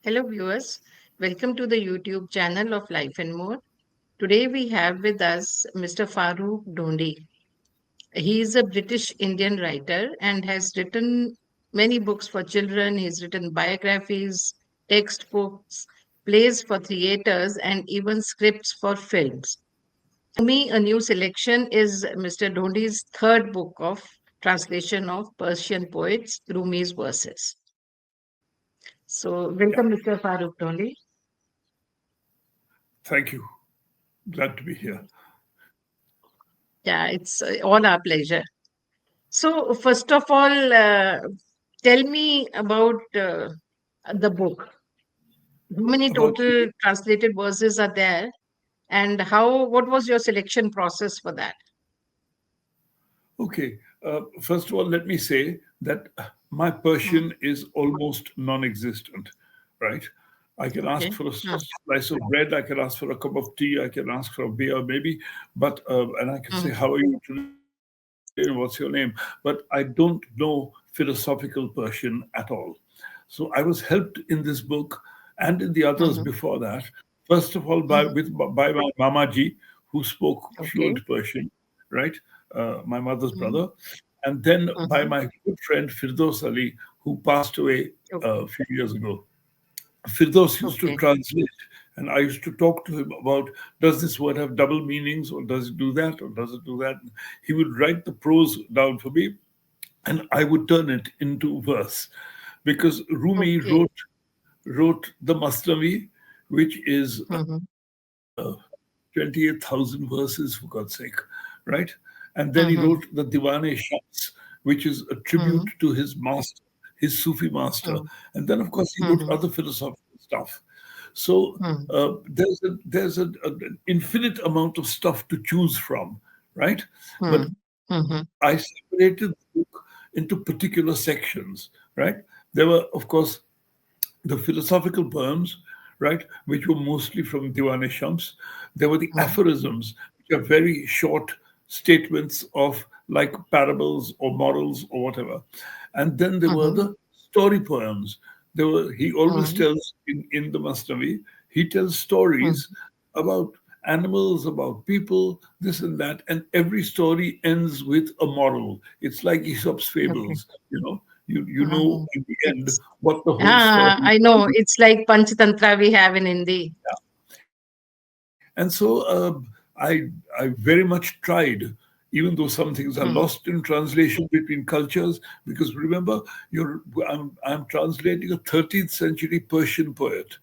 Hello, viewers. Welcome to the YouTube channel of Life and More. Today we have with us Mr. Farrukh Dhondy. He is a British Indian writer and has written many books for children. He's written biographies, textbooks, plays for theaters, and even scripts for films. Me, a new selection is Mr. Dhondy's third book of translation of Persian poets, Rumi's verses. So, Yeah, welcome, Mr. Farrukh Dhondy. thank you. Glad to be here. Yeah, it's all our pleasure. So, first of all, tell me about the book. How many About total translated verses are there, and what was your selection process for that? okay. First of all, let me say that my Mm. Persian is almost non-existent, right? I can ask Okay. for a Mm. slice of bread. I can ask for a cup of tea. I can ask for a beer, maybe, but and I can say, Mm. "How are you today? And what's your name?" But I don't know philosophical Persian at all. So I was helped in this book and in the others before Mhm. that. First of all, Mhm. by my Mamaji, who spoke fluent Okay. Persian, right? My mother's Mhm. brother, and then by Mhm. my good friend Firdos Ali, who passed away Okay. a few years ago. Firdos used to Okay. translate, and I used to talk to him about, does this word have double meanings, or does it do that, or does it do that? He would write the prose down for me, and I would turn it into verse, because Rumi Okay. wrote the Masnavi, which is Mhm. 28,000 verses, for God's sake, right? And then he Mhm. wrote the Diwan-e Shams, which is a tribute Mhm. to his master, his Sufi master. Mhm. And then, of course, he wrote Mhm. other philosophical stuff. So Mhm. there's an infinite amount of stuff to choose from, right? But Mhm. Mhm. I separated the book into particular sections, right? There were, of course, the philosophical poems, right, which were mostly from Diwan-e Shams. There were the Mhm. aphorisms, which are very short statements of like parables or morals or whatever. And then there were Mhm. the story poems. He always Mhm. tells in the Masnavi, he tells stories Mhm. about animals, about people, this and that, and every story ends with a moral. It's like Aesop's Okay. fables, you know. You know Mhm. in the end It's what the whole story I know. is. It's like Panchatantra we have in Hindi. And so I very much tried, even though some things are Hmm. lost in translation between cultures, because remember, I'm translating a 13th century Persian poet.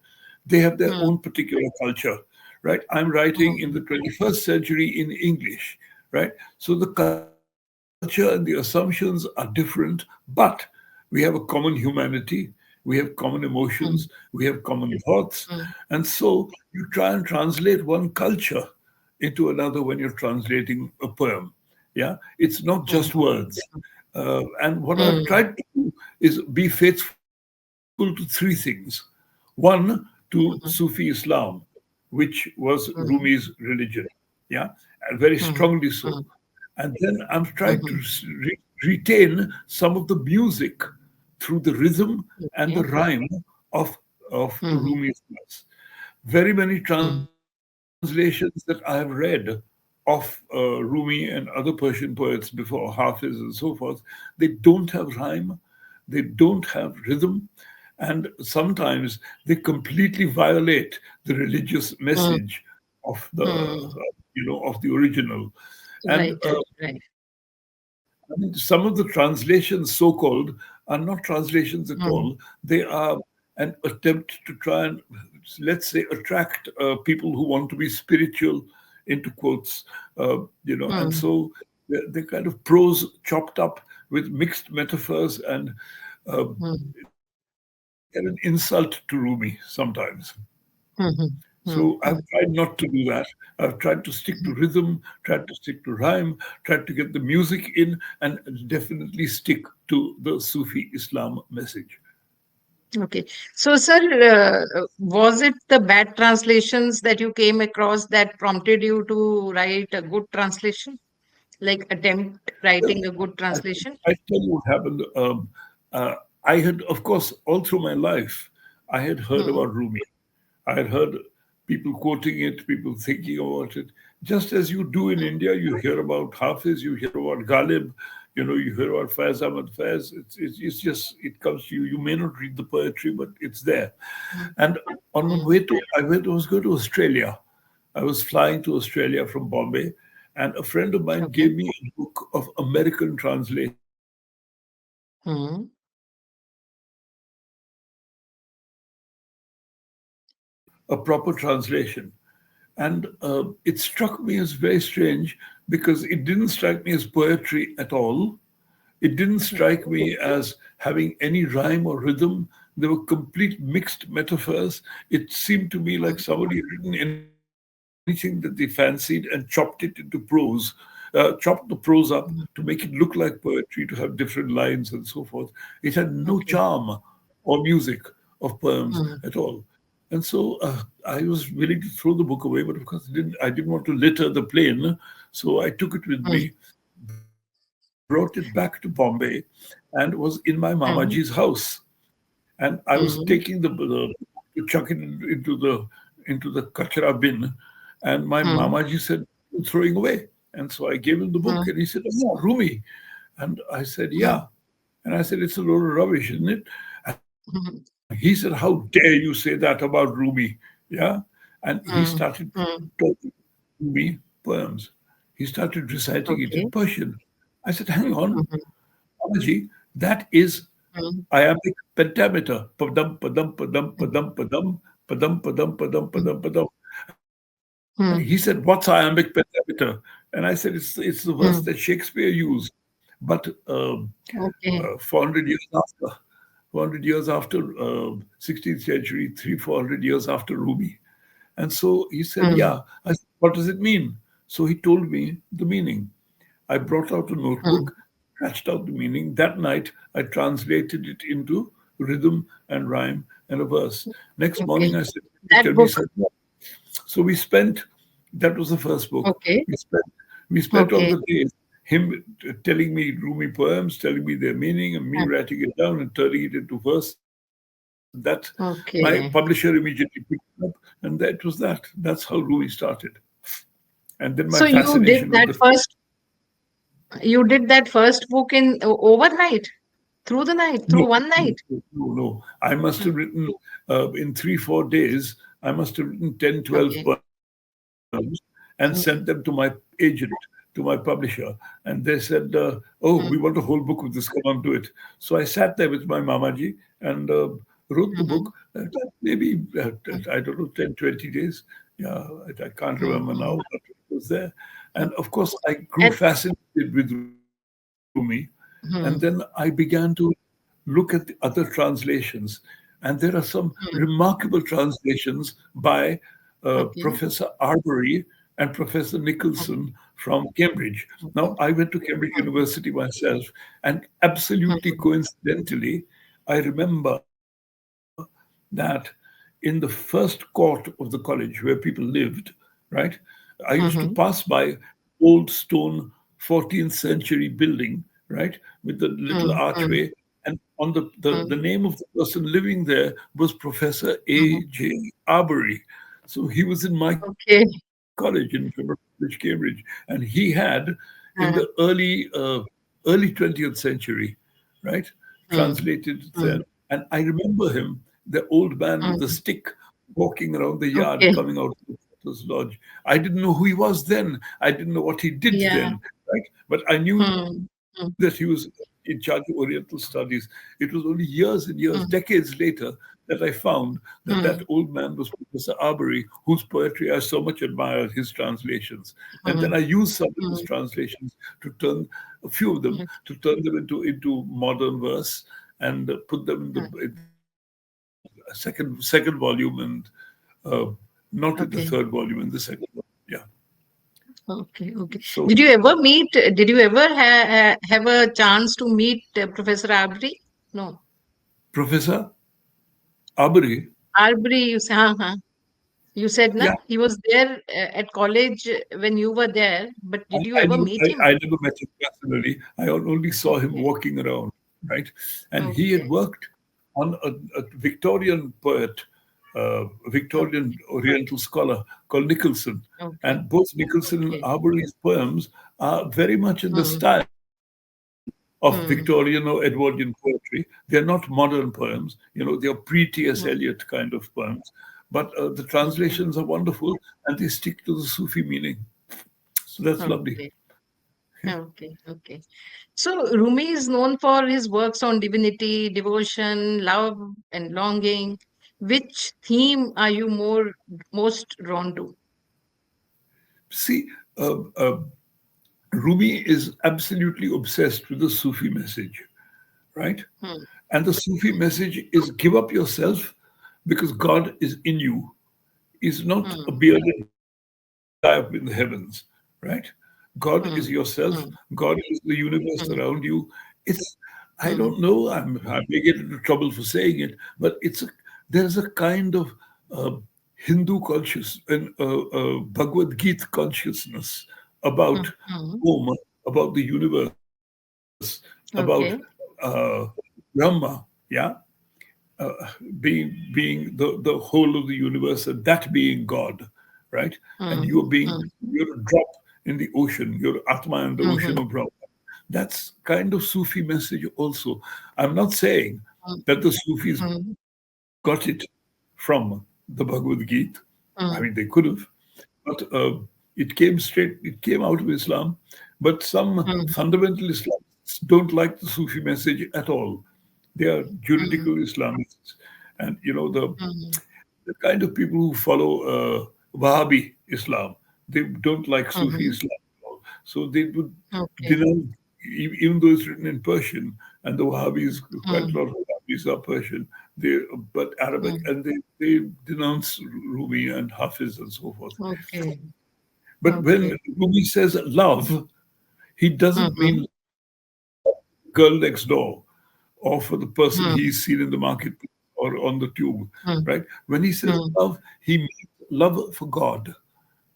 They have their Hmm. own particular culture, right? I'm writing in Hmm. the 21st century in English, right? So the culture and the assumptions are different, but we have a common humanity, we have common emotions, we Hmm. have common thoughts. Hmm. And so you try and translate one culture into another when you're translating a poem. Yeah, it's not Hmm. just words. And what I've Hmm. tried to do is be faithful to three things. One, to Sufi Hmm. Islam, which was Rumi's Hmm. religion. Yeah, and very strongly Hmm. so. Hmm. And then I'm trying to Hmm. retain some of the music through the rhythm and the Okay. rhyme of, of Hmm. Rumi's verse. Very many Hmm. translations that I have read of Rumi and other Persian poets before, Hafiz and so forth, they don't have rhyme, they don't have rhythm, and sometimes they completely violate the religious Hmm. message of the Hmm. of the original. And Right. Right. Right. I mean, some of the translations, so called, are not translations at Hmm. all. They are an attempt to try and, let's say, attract people who want to be spiritual, into quotes, and Hmm. so they're kind of prose chopped up with mixed metaphors, and uh, Hmm. they're an insult to Rumi sometimes. Hmm. Hmm. So I've Hmm. tried not to do that. I've tried to stick to rhythm, tried to stick to rhyme, tried to get the music in, and definitely stick to the Sufi Islam message. Okay. So, sir, was it the bad translations that you came across that prompted you to write a good translation? Like attempt Well, writing a good I, translation? I tell you what happened. Uh, I had, of course, all through my life, I had heard Hmm. about Rumi. I had heard people quoting it, people thinking about it. Just as you do in India, you hear about Hafiz, you hear about Ghalib, you hear about Faiz Ahmad Faiz. It's just, it comes to you. You may not read the poetry, but it's there. And on my way to, I was going to Australia. I was flying to Australia from Bombay, and a friend of mine Okay. gave me a book of American translations, Hmm. a proper translation. And it struck me as very strange because it didn't strike me as poetry at all. It didn't strike me as having any rhyme or rhythm. There were complete mixed metaphors. It seemed to me like somebody had written anything that they fancied and chopped it into prose, chopped the prose up to make it look like poetry, to have different lines and so forth. It had no Okay. charm or music of poems Hmm. at all. And so I was willing to throw the book away, but of course I didn't want to litter the plane. So I took it with Hmm. me, brought it back to Bombay, and was in my Mamaji's house. Hmm. And I was taking the to chuck it into the kachra bin, and my Mamaji Hmm. said, "You're throwing away." And so I gave him the book, and he said, "Oh, yeah, Rumi." And I said, Hmm. "Yeah." And I said, "It's a load of rubbish, isn't it?" And he said, Hmm. "How dare you say that about Rumi?" Yeah. And he started Hmm. talking Hmm. Rumi poems. He started reciting it in Okay. Persian. I said, "Hang on, Hmm. Mamaji, that is Hmm. iambic pentameter. Padam, padam, padam, padam, padam, padam, padam, padam, padam, padam." And he said, "What's Hmm. iambic pentameter?" And I said, "It's the verse that Hmm. Shakespeare used, but 400 Okay. years after, 400 years after 16th century, 400 years after Rumi." And so he said, Hmm. "Yeah." I said, "What does it mean?" So he told me the meaning. I brought out a Hmm. notebook, scratched out the meaning. That night, I translated it into rhythm and rhyme and a verse. Next Okay. morning, I said, That "Tell me book. some more." So we spent, that was the first book. Okay. We spent all Okay. the days, him telling me Rumi poems, telling me their meaning, and me Hmm. writing it down and turning it into verses. That my publisher Okay. immediately picked it up, and that was that. That's how Rumi started. And then my So you fascination did with that the first. You did that first book in overnight, through the night, no, through one no, night. no, no, no. I must have written in 3, 4 days. I must have written 10, 12 Okay. poems and sent them to my Hmm. agent, to my publisher. And they said, "Oh, we want a Hmm. whole book of this. Come on, do it." So I sat there with my Mamaji and wrote the book. Hmm. Maybe, Hmm. I don't know, 10, 20 days. Yeah, I can't Hmm. remember Hmm. now, but it was there. Hmm. And of course, I grew And fascinated with Rumi. And then I began hmm. to look at the other translations. And there are some remarkable Hmm. translations by Professor Okay. Arbery and Professor Nicholson Okay. from Cambridge. Now, I Okay. went to Cambridge Okay. University myself, and absolutely Hmm. coincidentally, I remember that in the first court of the college where people lived, right, I used to pass Hmm. by old stone 14th century building, right, with the little Hmm. archway. Hmm. And on the Hmm. name of the person living there was Professor Hmm. A.J. Arbery. So he was in my college in Okay. Cambridge, and he had in the Hmm. early 20th century, right, Hmm. translated then. Hmm. And I remember him, the old man with the Hmm. stick, walking around the yard, Okay. coming out of the Potter's Lodge. I didn't know who he was then. I didn't know what he did Yeah. then, right? But I knew that he Hmm. was Hmm. in charge of Oriental Studies. It was only years and years, decades Hmm. later, that I found that that old Hmm. man was Professor Arbery, whose poetry I so much admired, his translations. And then I Hmm. used some of his Hmm. translations to turn a few of them, Hmm. to turn them into modern verse and put them Hmm. in the second volume, and uh, not in the third Okay. volume, in the second one. Yeah. Okay. Okay. So Did you ever meet? Did you ever have a chance to meet Professor Abri? No. Professor Arbery, Arbery, you say, huh? You said, na? yeah, He was there at college when you were there, but did you I ever never, meet him? I never met him personally. I only saw him Okay. walking around, right? And he had Okay. worked on a Victorian poet, a Victorian Okay. Oriental scholar called Nicholson. Okay. And both Nicholson and Okay. Arbery's poems are very much in the Hmm. style of Hmm. Victorian or Edwardian poetry. They're not modern poems, they're pre-T.S. Hmm. Eliot kind of poems. But the Okay. translations are wonderful and they stick to the Sufi meaning. So that's lovely. Okay. Okay. Okay. So Rumi is known for his works on divinity, devotion, love, and longing. Which theme are you most drawn to? See, uh, uh, Rumi is absolutely obsessed with the Sufi message, right? Hmm. And the Sufi message is give up yourself because God is in you. Is not a Hmm. bearded guy up in the heavens, right? God is yourself. Hmm. God Hmm. is the universe around you. Hmm. It's, I don't know. Hmm. I may get into trouble for saying it, but there's a kind of uh, Hindu conscious and Bhagavad Gita consciousness about Hmm. Hmm. Om, about the universe, about Okay. Brahma, yeah, uh, being the whole of the universe, and that being God, right? And Hmm. Hmm. you're a drop in the ocean, you're Atma in the Hmm. ocean of Brahma. That's kind of Sufi message also. I'm not saying that the Sufis Hmm. got it from the Bhagavad Gita. I Hmm. mean, they could have, but it came out of Islam. But some Hmm. fundamental Islamists don't like the Sufi message at all. They are Hmm. juridical Islamists, and Hmm. the kind of people who follow Wahhabi Islam, they don't like Sufi Hmm. Islam at all. So they would Okay. denounce, even though it's written in Persian, and the Wahhabis, quite Hmm. a lot of Wahhabis are Persian, they but Arabic, Hmm. and they denounce Rumi and Hafiz and so forth. Okay. But when Okay. Rumi says love, he doesn't Hmm. mean girl next door or for the person Hmm. he's seen in the marketplace or on the tube, Hmm. right? When he says Hmm. love, he means love for God,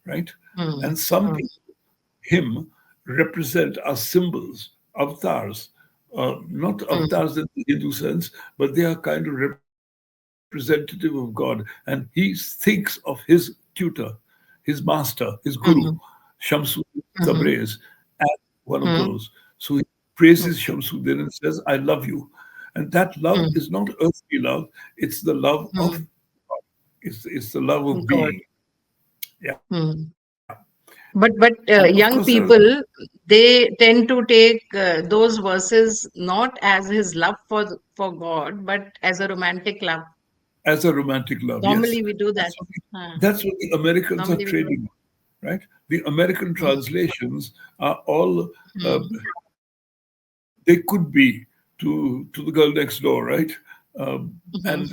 right? Hmm. And some Hmm. people, him, represent as symbols, avatars, not Hmm. avatars in the Hindu sense, but they are kind of representative of God. And he thinks of his tutor, his master, his guru, Hmm. Shamsuddin Tabriz, Hmm. as one of those. Hmm. So he praises Okay. Shamsuddin and says, I love you. And that love Hmm. is not earthly love, it's the love of Hmm. God. It's the love of God. being. Yeah. Hmm. And of course, there But are young people, they tend to take those verses not as his love for God, but as a romantic love. as a romantic love. Yes, Normally, we do that. that's what Uh, that's what the Americans are normally, we do. trading on, right? The American Mm, translations are all uh, mm, they could be to the girl next door, right? And mhm,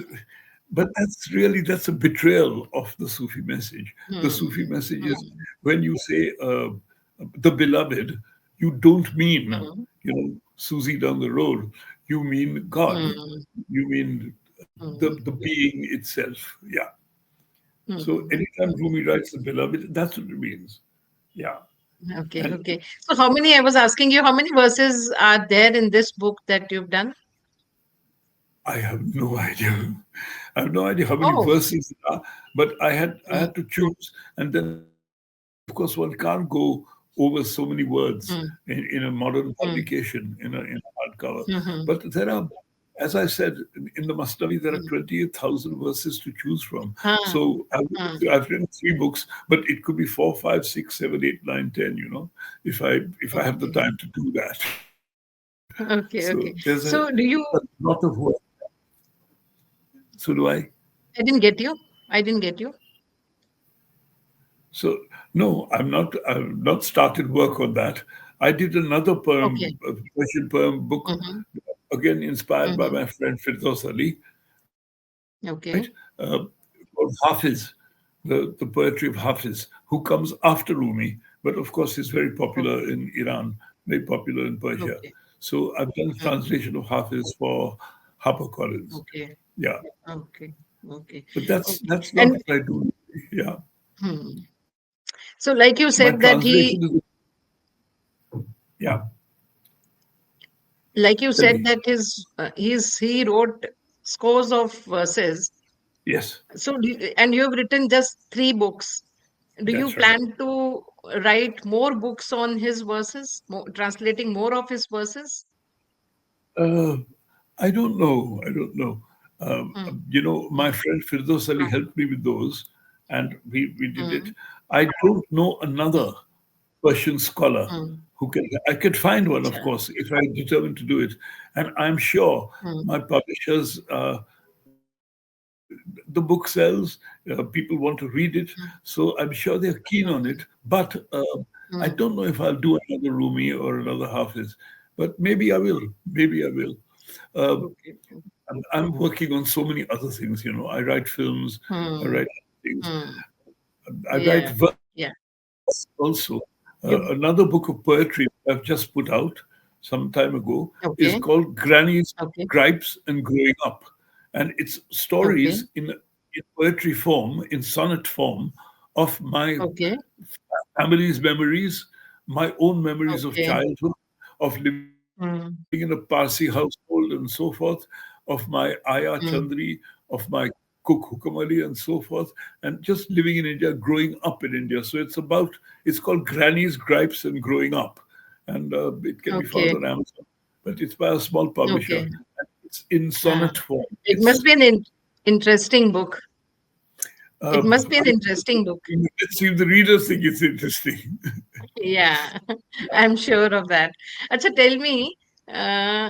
but that's a betrayal of the Sufi message. The mm, Sufi message is mm, when you say the beloved, you don't mean mm, Susie down the road. You mean God. mm, You mean mm, the being itself. Yeah. So mm. anytime Okay, Rumi writes the beloved, that's what it means. Yeah. okay, And okay. So, how many? I was asking you, how many verses are there in this book that you've done? I have no idea. I have no idea how many Oh, verses there are, but I mm, had to choose. And then, of course, one can't go over so many words in a modern publication, mm, in a hardcover. mm, But mm, there are, as I said in the Masnavi, there are mm. 28,000 verses to choose from. Ah, So ah, I've written three books, but it could be four, five, six, seven, eight, nine, 10. If I have the okay, time to do that. So there's okay, okay. a So, lot of work. So do I. I didn't get you. I didn't get you. So no, I've not started work on that. I did another Okay. poem, a Persian poem book, Mm-hmm, again inspired by mm-hmm. my friend Firdaus Ali, right? Okay. Called Hafiz, the poetry of Hafiz, who comes after Rumi, but of course is very popular Okay. in Iran, very popular in Persia. Okay. So I've done a Mm, translation of Hafiz for HarperCollins. okay. Yeah, Okay. Okay. but Okay. that's not And what I do. Yeah, hmm. So, like you my said that translation is yeah. like you Tell said me. that he wrote scores of verses. Yes, So, and you have written just three books. Do you that's right. plan to write more books on his verses, translating more of his verses? Uh, I don't know. I don't know. Hmm. My friend Firdos Ali helped me with those, and we did it. Hmm. I don't know Hmm. another Persian scholar Hmm. who can. I could find one, of Acha. course, if I determined to do it. And I'm sure Hmm. my publishers, the book sells, people want to read it, Hmm. so I'm sure they're keen on it. Okay. But I Hmm. don't know if I'll do another Rumi or another Hafiz, but maybe I will. Maybe I will. Uh, Okay. I'm working on so many other things. I write films, I Hmm. write things, Hmm. I write Yeah. verse Yeah. also. Another You. book of poetry I've just put out some time ago is Okay. called Granny's Okay. Gripes and Growing Up. And it's stories Okay. in poetry form, in sonnet form, of my Okay. family's memories, my own memories of Okay. childhood, of living in a Parsi Hmm. household and so forth, of my Aya Chandri, of Hmm. my cook Hukam Ali and so forth, and just living in India, growing up in India. So it's called Granny's Gripes and Growing Up. And it can be found on Okay. Amazon, but it's by a small publisher. Okay. And it's in Ah. sonnet form. It must be an interesting book. It Uh, must be an I, interesting book. let's see if the readers think it's interesting. Yeah, I'm sure of that. Acha, tell me, uh,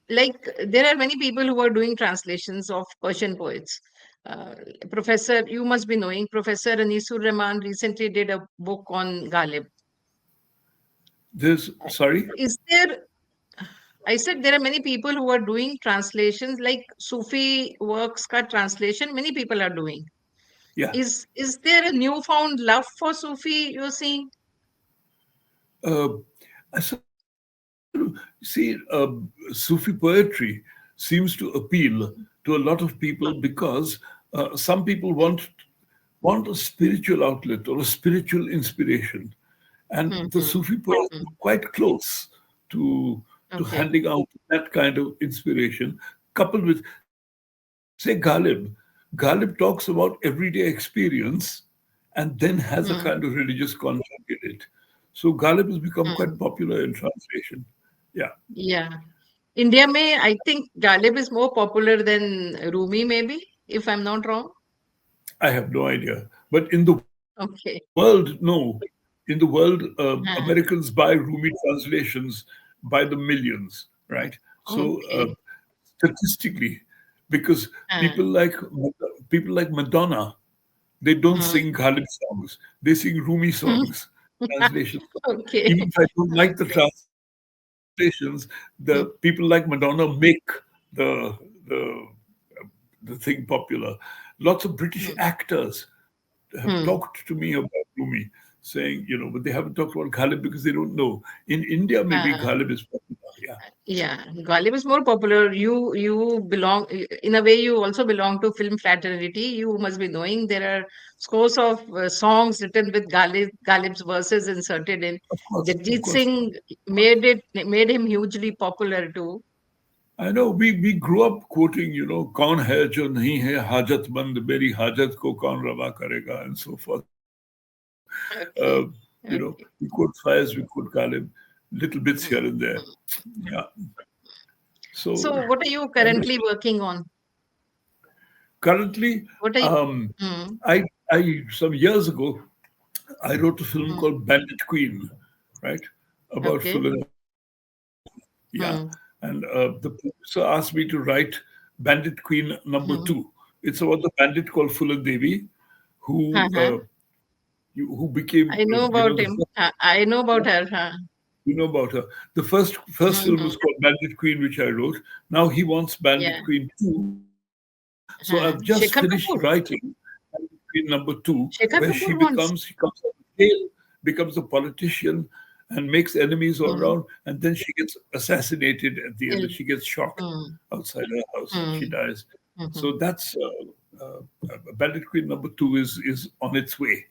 like there are many people who are doing translations of Persian poets. Uh, Professor, you must be knowing, Professor Anisur Rahman recently did a book on Ghalib. There's, sorry? Is there, I said there are many people who are doing translations like Sufi works ka translation, many people are doing. Yeah. Is there a newfound love for Sufi you're seeing? Uh, I sort of see Sufi poetry seems to appeal to a lot of people because some people want a spiritual outlet or a spiritual inspiration, and Hmm, the hmm, Sufi poets hmm. are quite close to Okay. handing out that kind of inspiration, coupled with, say, Ghalib. Ghalib talks about everyday experience and then has a kind of Hmm, religious content in it. So Ghalib has become quite hmm. popular in translation. Yeah, Yeah. India may, I think Ghalib is more popular than Rumi, maybe, if I'm not wrong. I have no idea. But in the world, no. Okay. In the world, Americans Huh. buy Rumi translations by the millions, right? So Okay. statistically, because Huh. people like Madonna, they don't Hmm. sing Ghalib songs; they sing Rumi songs, translation songs. Okay. Even if I don't like the Okay. translations, the people like Hmm, Madonna make the the the thing popular. Lots of British hmm, actors have hmm. talked to me about Rumi, saying, but they haven't talked about Ghalib because they don't know. In India, maybe Uh, Ghalib is popular. Yeah, yeah, Ghalib is more popular. You belong, in a way, you also belong to film fraternity. You must be knowing there are scores of songs written with Ghalib's verses inserted in. of Jagjit course. Singh made him hugely popular too. I know we grew up quoting, "Kaun hai jo nahi hai hajatmand, meri hajat ko kaun rawa karega," and so forth. Okay. We quote Okay. Faiz, we quote Ghalib, little bits here and there. Hmm, hmm. Yeah. So So, what are you I know currently working on? currently, What are you? um, Hmm, I some years ago I wrote a film hmm. called Bandit Queen, right, about Okay. Philadelphia. Yeah, and Hmm, the producer asked me to write Bandit Queen number two. hmm. It's about the bandit called Fulan Devi, who Uh-huh. who became I know about the him. first. I know about her. Huh? You know about her. The first film Hmm. was called Bandit Queen, which I wrote. Now he wants Bandit Yeah. Queen 2. So I've just Huh. finished Shekhar writing Kapoor. Bandit Queen number 2, where Shekhar Kapoor wants. she comes out of jail, becomes a politician, and makes enemies all Hmm. around, and then she gets assassinated at the end, and Ill. she gets shot Hmm. outside her house, and she Hmm. dies. Hmm. So that's Bandit Queen number 2 is on its way,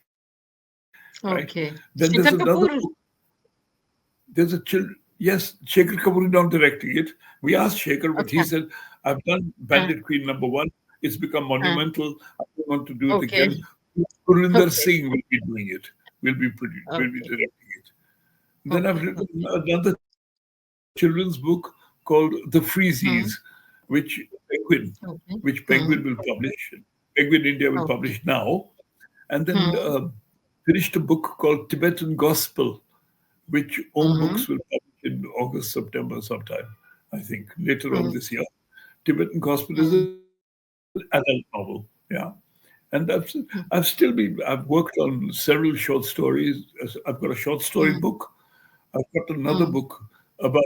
right? Then there's Okay. another book. Shekhar Kapoor. There's a child. Yes, Shekhar Kapoor is not directing it. We asked Shekhar, but he Okay. said, I've done Uh, Bandit Queen number one. It's become uh, monumental. I don't want to do it okay. again. Gurinder Okay. Singh will be doing it. Will be Okay. directing it. Then I've Okay. written Okay. another children's book called The Freezies, Hmm. which Okay. Penguin will Hmm. publish. Penguin India will publish Okay. now. And then Hmm. finished a book called Tibetan Gospel, which Om Hmm. Books will publish in August, September sometime, I think, later on Hmm. this year. Tibetan Gospel is Hmm. an adult novel. Yeah. And Hmm. I've worked on several short stories. I've got a short story Hmm. book. I've got another Hmm. book about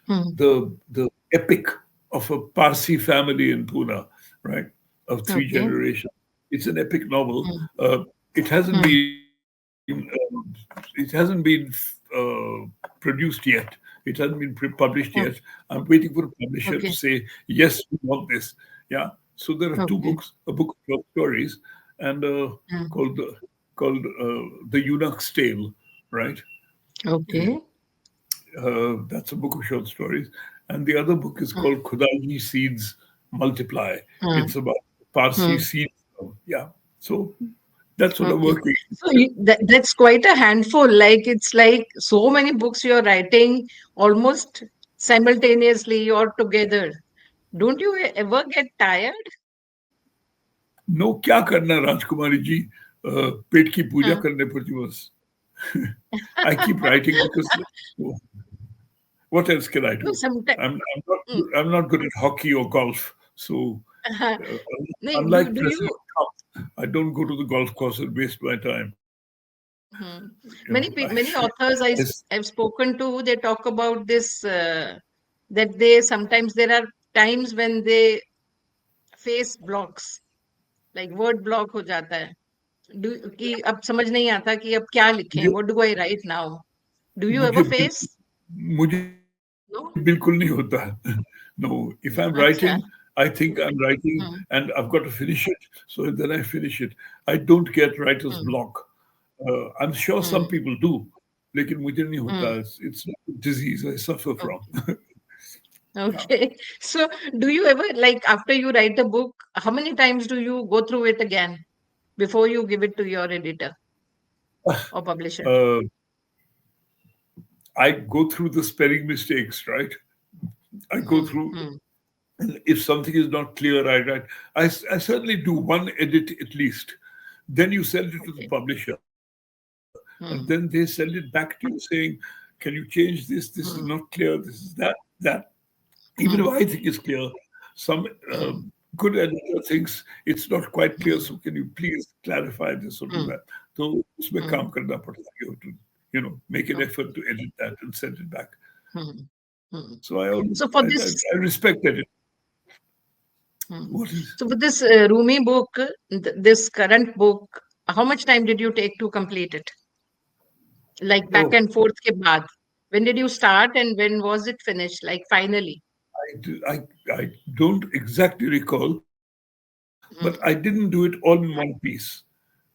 Hmm. the epic of a Parsi family in Pune, right? Of three Okay. generations. It's an epic novel. Hmm. It hasn't Hmm. produced yet. It hasn't been published yet. Hmm. I'm waiting for a publisher to Okay. say yes, we want this. Yeah. So there are two Okay. books: a book of short stories and Hmm. called The Eunuch's Tale, right? Okay. That's a book of short stories. And the other book is Hmm. called Khudaji Seeds Multiply. Hmm. It's about Parsi Hmm. seeds. Yeah. So that's what I'm Okay. working. So that's quite a handful. Like it's like so many books you're writing almost simultaneously or together. Don't you ever get tired? No क्या करना राजकुमारी जी पेट की पूजा Uh, करने पर जी बस I keep writing because what else can I no, do? sometimes. I'm not good at hockey or golf. So uh, unlike Do President you? Trump, I don't go to the golf course and waste my time. Hmm. You know, Many authors I I've spoken to, they talk about this that they sometimes there are times when they face blocks, like word block हो जाता है. कि अब समझ नहीं आता कि अब क्या लिखें. मुझे What do I write now? Do you मुझे ever बिल्कुल face? मुझे बिल्कुल नहीं होता है. No, if I'm writing, I अच्छा. think I'm writing and I've got to finish it. So then I finish it. I don't get writer's block. Hmm. I'm sure some people Hmm. do, लेकिन मुझे नहीं होता. Hmm. It's not a disease I suffer from. Okay. Yeah. Okay. So, do you ever, like, after you write a book, how many times do you go through it again before you give it to your editor or publisher? Uh, I go through the spelling mistakes, right? I go Hmm. through, Hmm. if something is not clear, I write. I certainly do one edit at least. Then you send it to the Okay. publisher, and then they Hmm. send it back to you saying, can you change this? This is not Hmm. clear. This is that. Even if I Hmm. think it's clear, some Hmm. good editor thinks it's not quite clear. So Hmm. can you please clarify this or do Hmm. that? So उसमें Hmm. काम करना पड़ता है. You have to, make an effort Okay. to edit that and send it back. Hmm. Hmm. So I always, So for this, I respect edit. hmm. What is? So for this Rumi book, this current book, how much time did you take to complete it? Like back Oh, and forth ke baad. When did you start and when was it finished? Like finally. I don't exactly recall, but I didn't do it Hmm. all in one piece.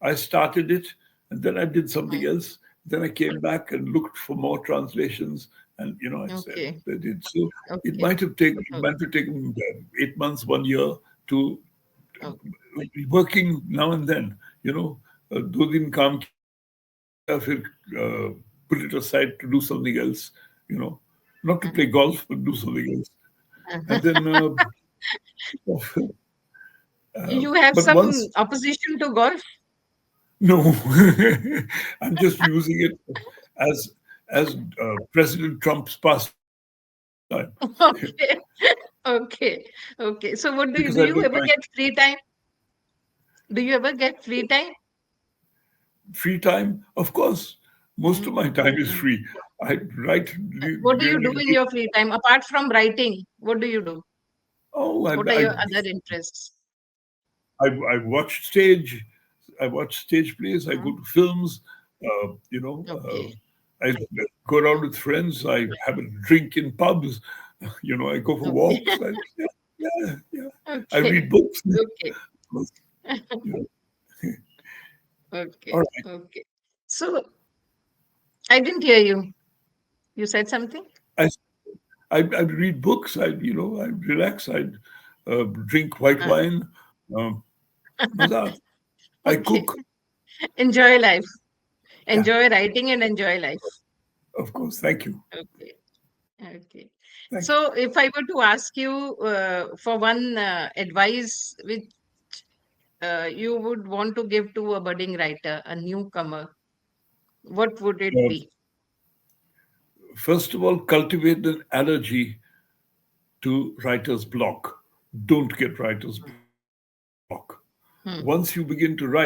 I started it and then I did something else. Hmm. Then I came back and looked for more translations, and I said I Okay. did. So Okay. it might Okay. have taken 8 months, 1 year to Okay. working now and then. दो दिन काम किया फिर put it aside to do something else. You know, not to play golf but do something else. And then You but have some once opposition to golf? no, I'm just using it as President Trump's pastime Okay. Okay. Okay. So because what I do don't you mind ever get free time? Do you ever get free time? free time. Of course, most of Mm, my time is mm. free. I write What do you do nearly. in your free time apart from writing? What do you do? Oh, What are your other interests? I watch stage. I watch stage plays. I go Mm, to films. okay. I go around Mm, with friends. I have a drink in pubs. I go for okay. walks. Yeah, yeah, yeah. I read Okay. books. Okay. You know. Okay. All right. Okay. So I didn't hear you. You said something? I, I read books. I relax. drink white Uh, wine. Um, Maza, I okay. cook. Enjoy life. Yeah, Enjoy writing and enjoy life. of course. Thank you. Okay. Okay. Thank you. So, if I were to ask you for one advice which you would want to give to a budding writer, a newcomer, what would it Uh, be? First of all, cultivate an allergy to writer's block. Don't get writer's block. Once you begin to Hmm, write, just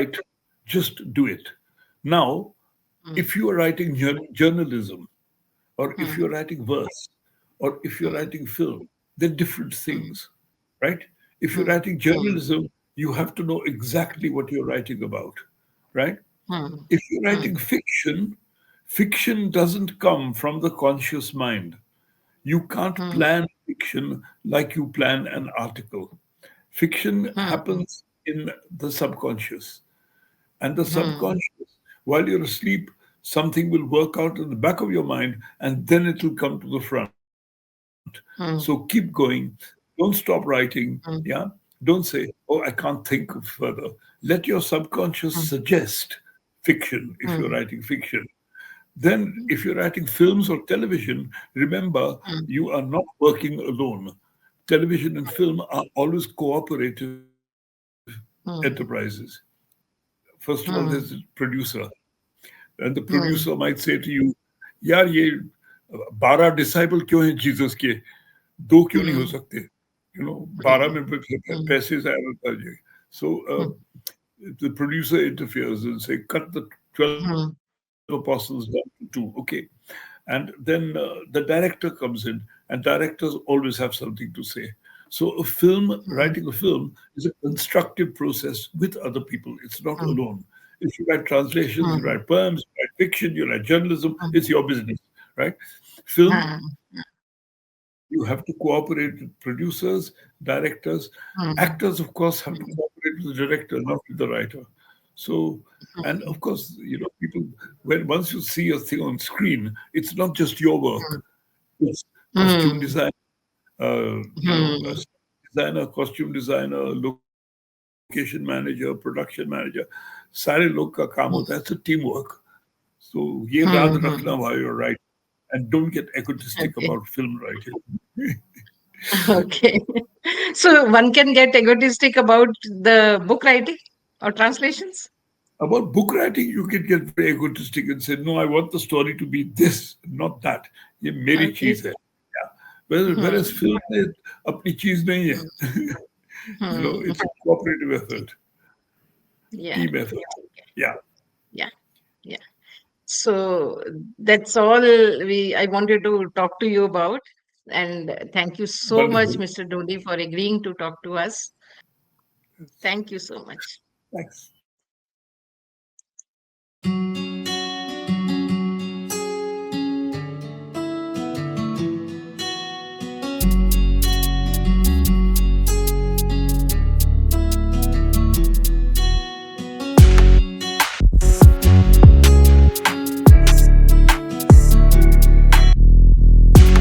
do it. Now, if you are hmm, writing journalism, or if you're hmm, writing verse, or if you're hmm, writing film, they're different hmm, things, right? If you're hmm, writing hmm, journalism, you have to know exactly what you're writing about, right? hmm, If you're hmm, writing fiction, fiction doesn't come from the conscious mind. You can't hmm, plan fiction like you plan an article. Fiction hmm, happens in the subconscious. And the hmm, subconscious, while you're asleep, something will work out in the back of your mind and then it will come to the front. So keep going. hmm, Don't stop writing. Yeah. hmm, Don't say, oh, I can't think further. Let your subconscious hmm, suggest fiction if you're hmm, writing fiction. Then, if you're writing films or television, remember hmm, you are not working alone. Television and film are always cooperative enterprises. hmm, First of all, there's a hmm, producer, and the producer hmm, might say to you, यार ये 12 disciple क्यों हैं Jesus के, दो क्यों नहीं हो hmm, सकते, 12 hmm, में hmm, पैसे ज्यादा कर जाएंगे. So the producer interferes and say, cut the 12 hmm, apostles down to two, okay? And then the director comes in, and directors always have something to say. So writing a film is a constructive process with other people. It's not alone. hmm, If you write translations, you write hmm, poems, you write fiction, you write journalism, it's hmm, your business, right? Film, hmm, you have to cooperate with producers, directors. hmm, Actors, of course, have to hmm, cooperate with the director, not with the writer. So, and hmm, of course, people, when once you see a thing on screen, it's not just your work. It's costume hmm, design, hmm, designer, costume designer, location manager, production manager. सारे लोग का काम होता है. It's a teamwork. So ये याद hmm, रखना hmm. while you're writing, and don't get egotistic Okay. about film writing. Okay. So one can get egotistic about the book writing or translations? About book writing, you can get very egotistic and say, no, I want the story to be this, not that. ये मेरी Okay. चीज है. Yeah. Whereas Hmm. film में अपनी चीज नहीं है. Hmm. Hmm. It's a cooperative effort, Yeah. team effort. Yeah, Yeah. Yeah. So that's all I wanted to talk to you about. And thank you so much, wonderful. Mr. Dodi, for agreeing to talk to us. Thank you so much. Thanks.